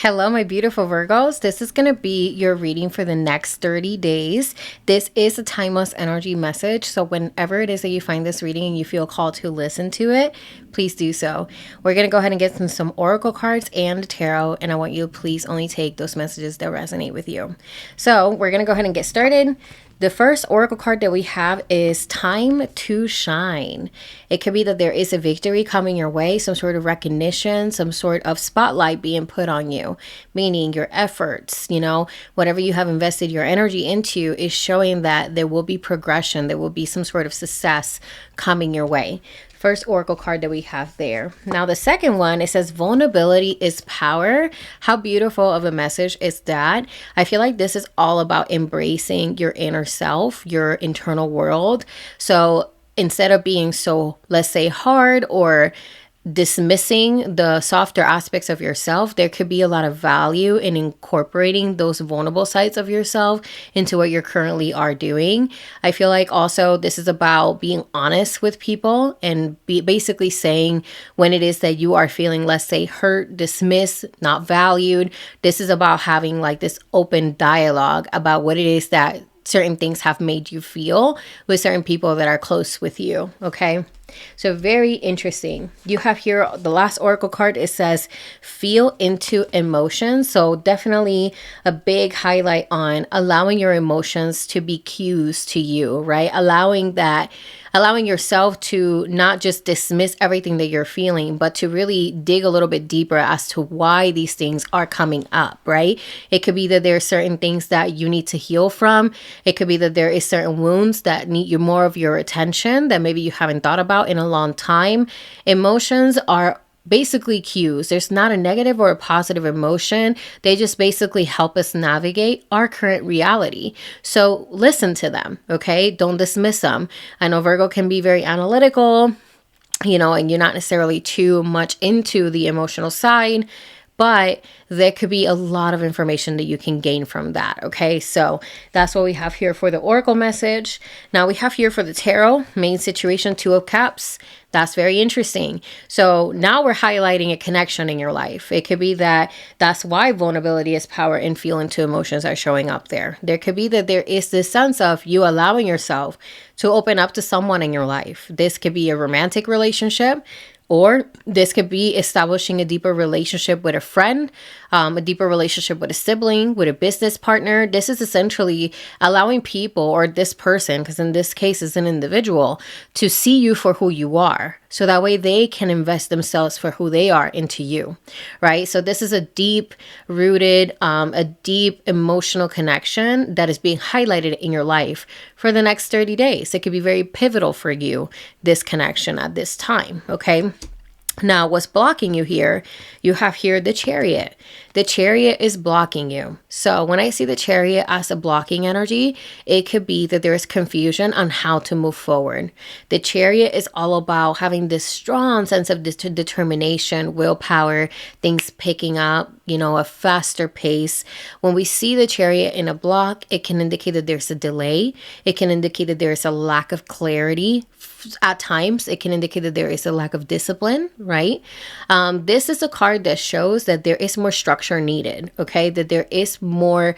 Hello, my beautiful Virgos. This is going to be your reading for the next 30 days. This is a timeless energy message. So, whenever it is that you find this reading and you feel called to listen to it, please do so. We're going to go ahead and get some oracle cards and tarot. And I want you to please only take those messages that resonate with you. So, we're going to go ahead and get started. The first oracle card that we have is Time to Shine. It could be that there is a victory coming your way, some sort of recognition, some sort of spotlight being put on you, meaning your efforts, whatever you have invested your energy into is showing that there will be progression, there will be some sort of success coming your way. First oracle card that we have there. Now the second one, it says vulnerability is power. How beautiful of a message is that? I feel like this is all about embracing your inner self, your internal world. So instead of being so, let's say, hard or dismissing the softer aspects of yourself, there could be a lot of value in incorporating those vulnerable sides of yourself into what you currently are doing. I feel like also this is about being honest with people and basically saying when it is that you are feeling, let's say, hurt, dismissed, not valued. This is about having like this open dialogue about what it is that certain things have made you feel with certain people that are close with you. Okay. So very interesting. You have here the last oracle card. It says feel into emotions. So definitely a big highlight on allowing your emotions to be cues to you, right? Allowing yourself to not just dismiss everything that you're feeling, but to really dig a little bit deeper as to why these things are coming up, right? It could be that there are certain things that you need to heal from. It could be that there is certain wounds that need you more of your attention that maybe you haven't thought about in a long time. Emotions are basically cues. There's not a negative or a positive emotion. They just basically help us navigate our current reality. So listen to them, okay? Don't dismiss them. I know Virgo can be very analytical, and you're not necessarily too much into the emotional side, but there could be a lot of information that you can gain from that. Okay, so that's what we have here for the oracle message. Now we have here for the tarot, main situation, Two of Cups. That's very interesting. So now we're highlighting a connection in your life. It could be that that's why vulnerability is power and feel into emotions are showing up there. There could be that there is this sense of you allowing yourself to open up to someone in your life. This could be a romantic relationship, or this could be establishing a deeper relationship with a friend, a deeper relationship with a sibling, with a business partner. This is essentially allowing people, or this person, because in this case it's an individual, to see you for who you are. So that way they can invest themselves for who they are into you, right? So this is a deep rooted, a deep emotional connection that is being highlighted in your life for the next 30 days. It could be very pivotal for you, this connection at this time, okay? Now, what's blocking you here? You have here the Chariot. The Chariot is blocking you. So when I see the Chariot as a blocking energy, it could be that there is confusion on how to move forward. The Chariot is all about having this strong sense of determination, willpower, things picking up, a faster pace. When we see the Chariot in a block, it can indicate that there's a delay. It can indicate that there's a lack of clarity. At times, it can indicate that there is a lack of discipline, right? This is a card that shows that there is more structure needed, okay? That there is more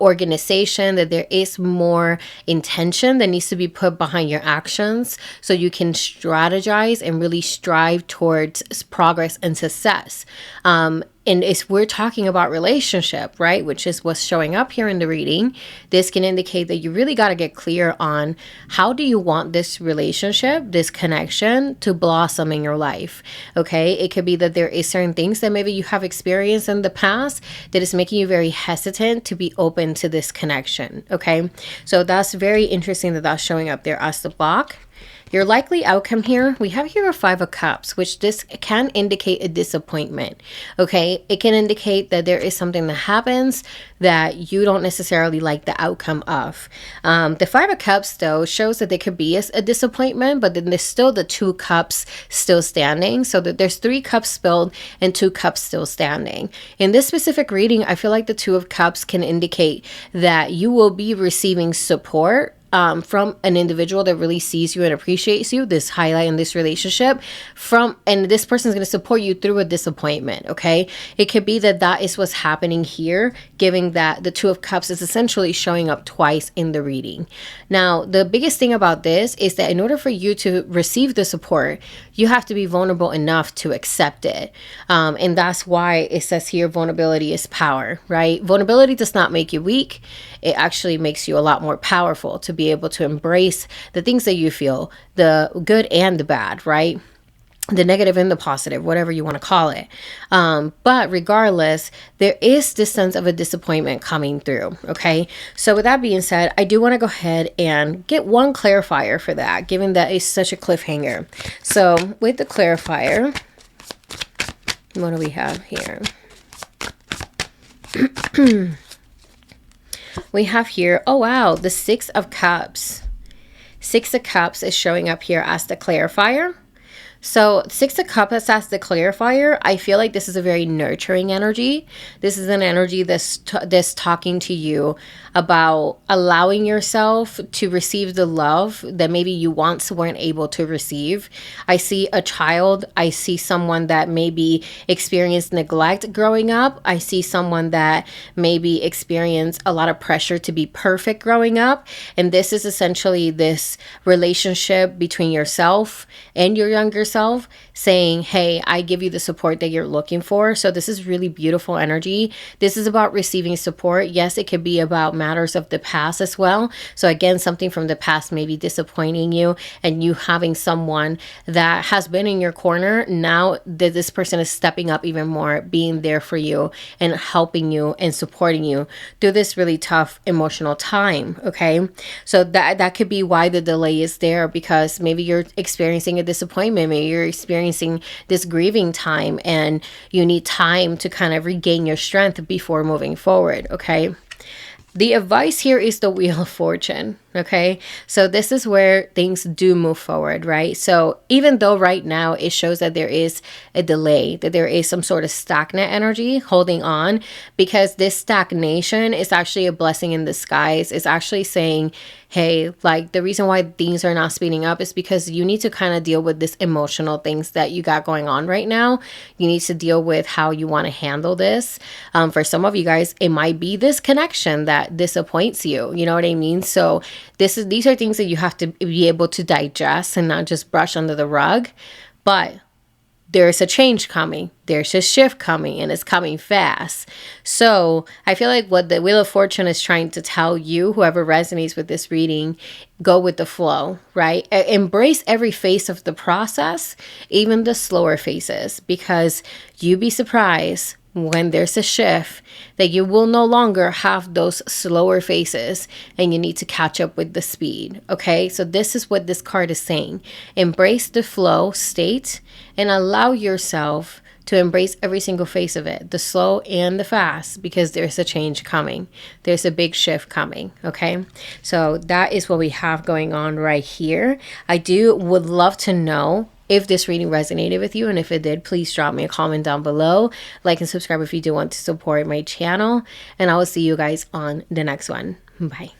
organization, that there is more intention that needs to be put behind your actions so you can strategize and really strive towards progress and success. And if we're talking about relationship, right, which is what's showing up here in the reading, this can indicate that you really got to get clear on how do you want this relationship, this connection to blossom in your life, okay? It could be that there is certain things that maybe you have experienced in the past that is making you very hesitant to be open to this connection, okay? So that's very interesting that that's showing up there as the block. Your likely outcome here, we have here a Five of Cups, which this can indicate a disappointment, okay? It can indicate that there is something that happens that you don't necessarily like the outcome of. The Five of Cups, though, shows that there could be a disappointment, but then there's still the Two Cups still standing, so that there's 3 cups spilled and 2 cups still standing. In this specific reading, I feel like the Two of Cups can indicate that you will be receiving support from an individual that really sees you and appreciates you, this highlight in this relationship, and this person is going to support you through a disappointment. Okay, it could be that is what's happening here, given that the Two of Cups is essentially showing up twice in the reading. Now, the biggest thing about this is that in order for you to receive the support, you have to be vulnerable enough to accept it. And that's why it says here, vulnerability is power, right? Vulnerability does not make you weak. It actually makes you a lot more powerful to be able to embrace the things that you feel, the good and the bad, right? The negative and the positive, whatever you want to call it. But regardless, there is this sense of a disappointment coming through. Okay. So with that being said, I do want to go ahead and get one clarifier for that, given that it's such a cliffhanger. So with the clarifier, what do we have here? We have here, oh wow, the Six of Cups. Six of Cups is showing up here as the clarifier. So Six of Cups as the clarifier, I feel like this is a very nurturing energy. This is an energy that's talking to you about allowing yourself to receive the love that maybe you once weren't able to receive. I see a child. I see someone that maybe experienced neglect growing up. I see someone that maybe experienced a lot of pressure to be perfect growing up. And this is essentially this relationship between yourself and your younger self saying, hey, I give you the support that you're looking for. So this is really beautiful energy. This is about receiving support. Yes, it could be about matters of the past as well. So again, something from the past may be disappointing you, and you having someone that has been in your corner, now that this person is stepping up even more, being there for you and helping you and supporting you through this really tough emotional time. Okay. So that could be why the delay is there, because maybe you're experiencing a disappointment. Maybe you're experiencing this grieving time and you need time to kind of regain your strength before moving forward. Okay. The advice here is the Wheel of Fortune. Okay. So this is where things do move forward, right? So even though right now it shows that there is a delay, that there is some sort of stagnant energy holding on, because this stagnation is actually a blessing in disguise. It's actually saying, hey, like the reason why things are not speeding up is because you need to kind of deal with this emotional things that you got going on right now. You need to deal with how you want to handle this. For some of you guys, it might be this connection that disappoints you. You know what I mean? So these are things that you have to be able to digest and not just brush under the rug. But there's a change coming. There's a shift coming, and it's coming fast. So I feel like what the Wheel of Fortune is trying to tell you, whoever resonates with this reading, go with the flow, right? Embrace every phase of the process, even the slower phases, because you'd be surprised when there's a shift that you will no longer have those slower phases and you need to catch up with the speed. Okay, so this is what this card is saying. Embrace the flow state and allow yourself to embrace every single phase of it, the slow and the fast, because there's a change coming. There's a big shift coming. Okay, so that is what we have going on right here. I would love to know if this reading resonated with you, and if it did, please drop me a comment down below. Like and subscribe if you do want to support my channel, and I will see you guys on the next one. Bye.